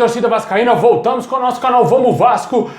torcida vascaína, voltamos com o nosso canal Vamos Vasco.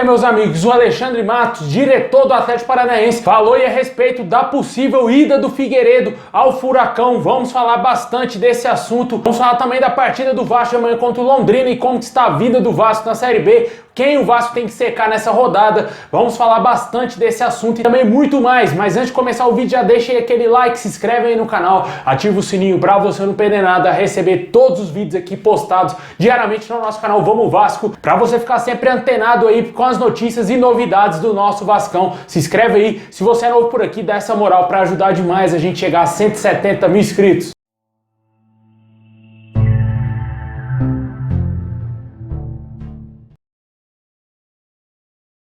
Meus amigos, o Alexandre Matos, diretor do Atlético Paranaense, falou aí a respeito da possível ida do Figueiredo ao Furacão. Vamos falar bastante desse assunto. Vamos falar também da partida do Vasco amanhã contra o Londrina e como está a vida do Vasco na Série B. Quem o Vasco tem que secar nessa rodada. Vamos falar bastante desse assunto e também muito mais. Mas antes de começar o vídeo, já deixa aí aquele like, se inscreve aí no canal, ativa o sininho para você não perder nada, receber todos os vídeos aqui postados diariamente no nosso canal Vamos Vasco, para você ficar sempre antenado aí com as notícias e novidades do nosso Vascão. Se inscreve aí, se você é novo por aqui, dá essa moral para ajudar demais a gente chegar a 170 mil inscritos.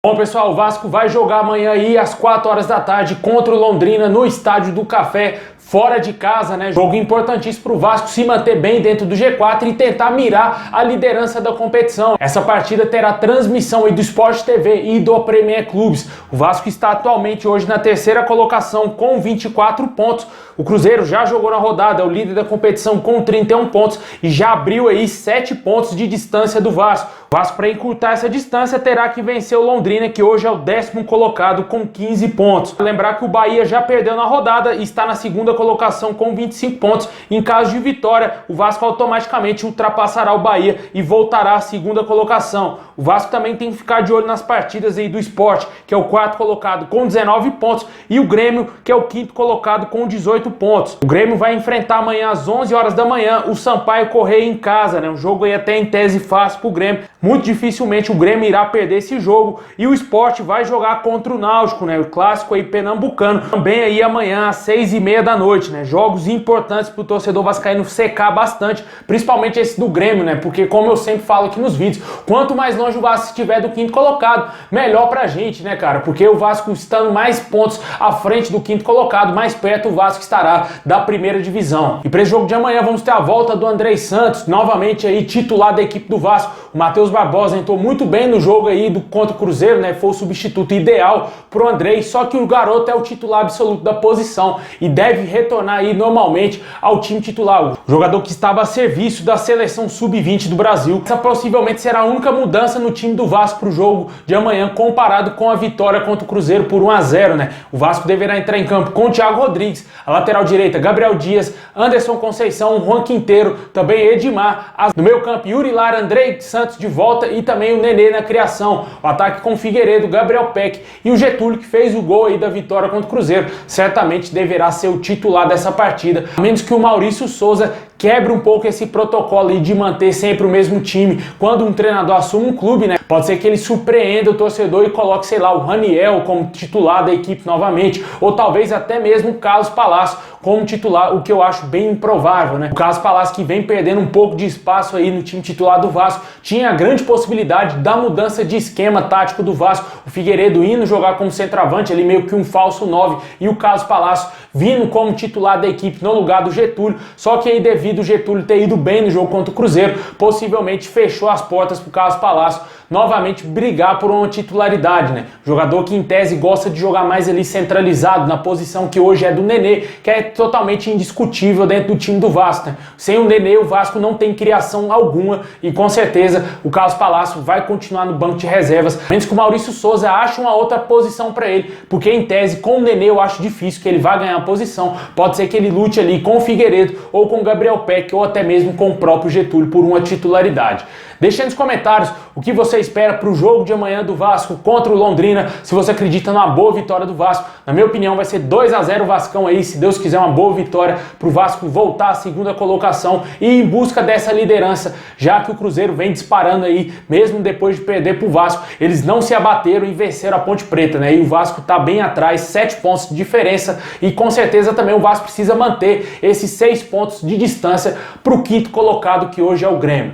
Bom, pessoal, o Vasco vai jogar amanhã aí às 4 horas da tarde contra o Londrina no Estádio do Café, fora de casa, né? Jogo importantíssimo para o Vasco se manter bem dentro do G4 e tentar mirar a liderança da competição. Essa partida terá transmissão aí do Sport TV e do Premier Clubes. O Vasco está atualmente hoje na terceira colocação com 24 pontos. O Cruzeiro já jogou na rodada, é o líder da competição com 31 pontos e já abriu aí 7 pontos de distância do Vasco. O Vasco, para encurtar essa distância, terá que vencer o Londrina, que hoje é o 10º colocado com 15 pontos. Lembrar que o Bahia já perdeu na rodada e está na segunda colocação com 25 pontos. Em caso de vitória, o Vasco automaticamente ultrapassará o Bahia e voltará à segunda colocação. O Vasco também tem que ficar de olho nas partidas aí do Sport, que é o 4º colocado com 19 pontos, e o Grêmio, que é o 5º colocado com 18 pontos. O Grêmio vai enfrentar amanhã às 11 horas da manhã o Sampaio Corrêa em casa, né? Um jogo aí até em tese fácil para o Grêmio. Muito dificilmente o Grêmio irá perder esse jogo. E o Sport vai jogar contra o Náutico, né? O clássico aí pernambucano. Também aí amanhã às 6h30 da noite, né? Jogos importantes para o torcedor vascaíno secar bastante, principalmente esse do Grêmio, né? Porque, como eu sempre falo aqui nos vídeos, quanto mais longe o Vasco estiver do 5º colocado, melhor pra gente, né, cara? Porque o Vasco estando mais pontos à frente do 5º colocado, mais perto o Vasco estará da primeira divisão. E para esse jogo de amanhã vamos ter a volta do Andrei Santos, novamente aí titular da equipe do Vasco. O Matheus Barbosa entrou muito bem no jogo aí contra o Cruzeiro, né? Foi o substituto ideal pro Andrei, só que o garoto é o titular absoluto da posição e deve retornar aí normalmente ao time titular. O jogador que estava a serviço da seleção sub-20 do Brasil. Essa possivelmente será a única mudança no time do Vasco pro jogo de amanhã, comparado com a vitória contra o Cruzeiro por 1-0, né? O Vasco deverá entrar em campo com o Thiago Rodrigues, a lateral direita Gabriel Dias, Anderson Conceição, Juan Quinteiro, também Edmar, no meio campo Yuri Lara, Andrei Santos de volta e também o Nenê na criação. O ataque com Figueiredo, Gabriel Peck e o Getúlio, que fez o gol aí da vitória contra o Cruzeiro, certamente deverá ser o titular dessa partida, a menos que o Maurício Souza quebre um pouco esse protocolo aí de manter sempre o mesmo time. Quando um treinador assume um clube, né, pode ser que ele surpreenda o torcedor e coloque, sei lá, o Raniel como titular da equipe novamente, ou talvez até mesmo o Carlos Palácio como titular, o que eu acho bem improvável, né? O Carlos Palácio, que vem perdendo um pouco de espaço aí no time titular do Vasco, tinha a grande possibilidade da mudança de esquema tático do Vasco. O Figueiredo indo jogar como centroavante, ali meio que um falso 9, e o Carlos Palácio vindo como titular da equipe no lugar do Getúlio, só que aí devido o Getúlio ter ido bem no jogo contra o Cruzeiro, possivelmente fechou as portas para o Carlos Palácio novamente brigar por uma titularidade, né? Jogador que em tese gosta de jogar mais ali centralizado, na posição que hoje é do Nenê, que é totalmente indiscutível dentro do time do Vasco, né? Sem o Nenê, o Vasco não tem criação alguma e com certeza o Carlos Palácio vai continuar no banco de reservas, a menos que o Maurício Souza ache uma outra posição para ele, porque em tese com o Nenê eu acho difícil que ele vá ganhar a posição. Pode ser que ele lute ali com o Figueiredo ou com o Gabriel Peck ou até mesmo com o próprio Getúlio por uma titularidade. Deixa aí nos comentários o que você espera para o jogo de amanhã do Vasco contra o Londrina, se você acredita numa boa vitória do Vasco. Na minha opinião vai ser 2-0 o Vascão aí, se Deus quiser, uma boa vitória para o Vasco voltar à segunda colocação e em busca dessa liderança, já que o Cruzeiro vem disparando aí, mesmo depois de perder para o Vasco, eles não se abateram e venceram a Ponte Preta, né? E o Vasco está bem atrás, 7 pontos de diferença e com certeza também o Vasco precisa manter esses 6 pontos de distância para o 5º colocado, que hoje é o Grêmio.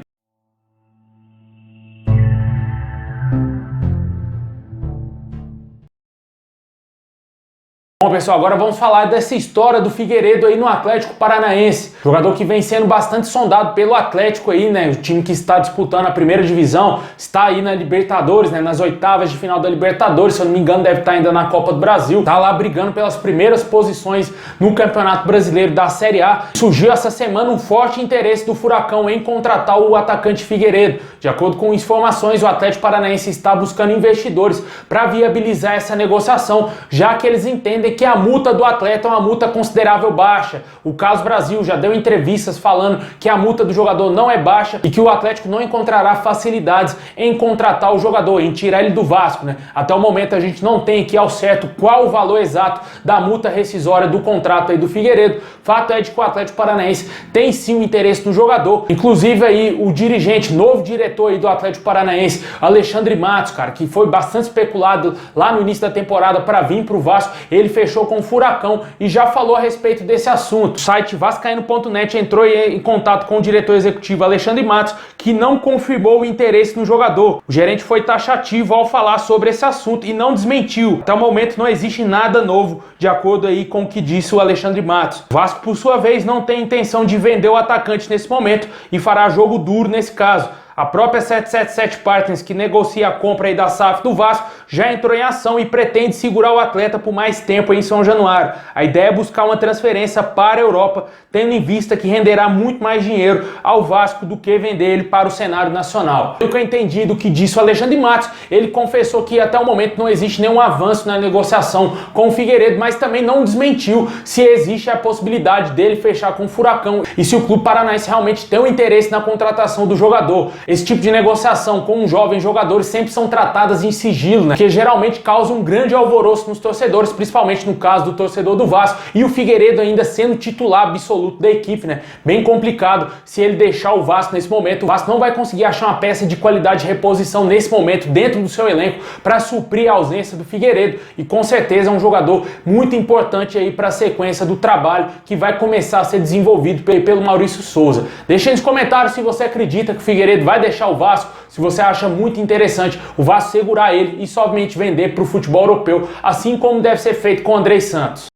Bom, pessoal, agora vamos falar dessa história do Figueiredo aí no Atlético Paranaense. Jogador que vem sendo bastante sondado pelo Atlético aí, né? O time que está disputando a primeira divisão, está aí na Libertadores, né? Nas oitavas de final da Libertadores, se eu não me engano, deve estar ainda na Copa do Brasil. Tá lá brigando pelas primeiras posições no Campeonato Brasileiro da Série A. Surgiu essa semana um forte interesse do Furacão em contratar o atacante Figueiredo. De acordo com informações, o Atlético Paranaense está buscando investidores para viabilizar essa negociação, já que eles entendem que a multa do atleta é uma multa considerável baixa. O Caso Brasil já deu entrevistas falando que a multa do jogador não é baixa e que o Atlético não encontrará facilidades em contratar o jogador, em tirar ele do Vasco, né? Até o momento a gente não tem aqui ao certo qual o valor exato da multa rescisória do contrato aí do Figueiredo. Fato é de que o Atlético Paranaense tem sim o interesse no jogador. Inclusive aí o dirigente, novo diretor aí do Atlético Paranaense, Alexandre Matos, cara, que foi bastante especulado lá no início da temporada para vir para o Vasco, ele fechou com o Furacão e já falou a respeito desse assunto. O site vascaíno.net entrou em contato com o diretor executivo Alexandre Matos, que não confirmou o interesse no jogador. O gerente foi taxativo ao falar sobre esse assunto e não desmentiu. Até o momento não existe nada novo, de acordo aí com o que disse o Alexandre Matos. O Vasco, por sua vez, não tem intenção de vender o atacante nesse momento e fará jogo duro nesse caso. A própria 777 Partners, que negocia a compra aí da SAF do Vasco, já entrou em ação e pretende segurar o atleta por mais tempo em São Januário. A ideia é buscar uma transferência para a Europa, tendo em vista que renderá muito mais dinheiro ao Vasco do que vender ele para o cenário nacional. Pelo que eu entendi do que disse o Alexandre Matos, ele confessou que até o momento não existe nenhum avanço na negociação com o Figueiredo, mas também não desmentiu se existe a possibilidade dele fechar com o Furacão e se o clube paranaense realmente tem um interesse na contratação do jogador. Esse tipo de negociação com um jovem jogador sempre são tratadas em sigilo, né? Que geralmente causa um grande alvoroço nos torcedores, principalmente no caso do torcedor do Vasco, e o Figueiredo ainda sendo titular absoluto da equipe, né? Bem complicado se ele deixar o Vasco nesse momento. O Vasco não vai conseguir achar uma peça de qualidade de reposição nesse momento dentro do seu elenco para suprir a ausência do Figueiredo, e com certeza é um jogador muito importante aí para a sequência do trabalho que vai começar a ser desenvolvido pelo Maurício Souza. Deixa aí nos comentários se você acredita que o Figueiredo vai deixar o Vasco, se você acha muito interessante o Vasco segurar ele e somente vender para o futebol europeu, assim como deve ser feito com o Andrei Santos.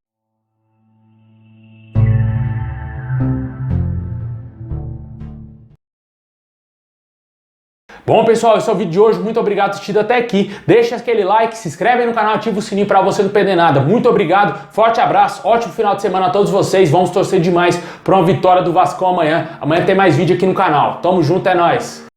Bom, pessoal, esse é o vídeo de hoje. Muito obrigado por ter assistido até aqui. Deixa aquele like, se inscreve aí no canal, ativa o sininho para você não perder nada. Muito obrigado, forte abraço, ótimo final de semana a todos vocês. Vamos torcer demais para uma vitória do Vascão amanhã. Amanhã tem mais vídeo aqui no canal. Tamo junto, é nóis!